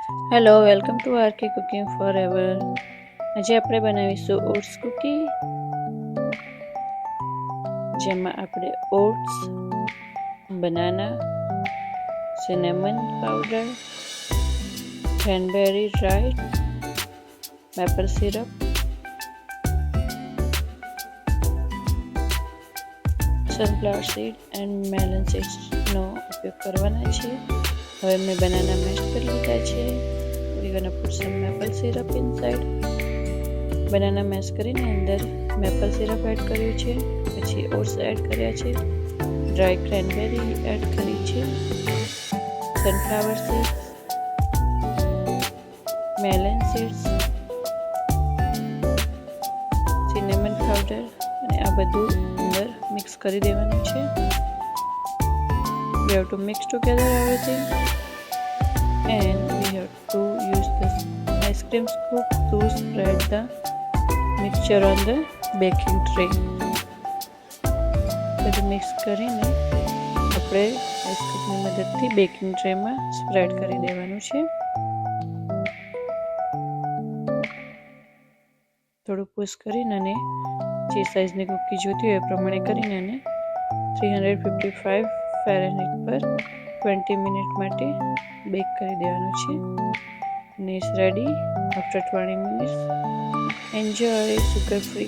Hello, welcome to RK cooking for ever. આજે આપણે બનાવીશું ઓટ્સ કુકી, જેમાં આપણે oats, banana, cinnamon powder, cranberry dry, maple syrup, sunflower seed and melon સીડ્સનો ઉપયોગ કરવાના છે. હવે મેં બનાના મેશ કરી લીધા છે. we're gonna put some maple syrup inside. Banana mesh કરીને અંદર મેપલ સિરપ એડ કર્યું છે, પછી ઓટ્સ એડ કર્યા છે, ડ્રાય ક્રેનબેરી એડ કરી છે, sunflower seeds, melon seeds, cinnamon powder અને આ બધું અંદર મિક્સ કરી દેવાનું છે. We have to mix together everything and we have to use this ice cream scoop to spread the mixture on the baking tray. બધું મિક્સ કરીને આપણે આઈસ સ્કૂપની મદદથી બેકિંગ ટ્રેમાં સ્પ્રેડ કરી દેવાનું છે. થોડું પુશ કરીને અને જે સાઇઝની કૂકી જોતી હોય એ પ્રમાણે કરીને અને 355 ફેરનહીટ પર 20 મિનિટ માટે બેક કરી દેવાનું છે. અને it's ready after 20 minutes. Enjoy sugar free.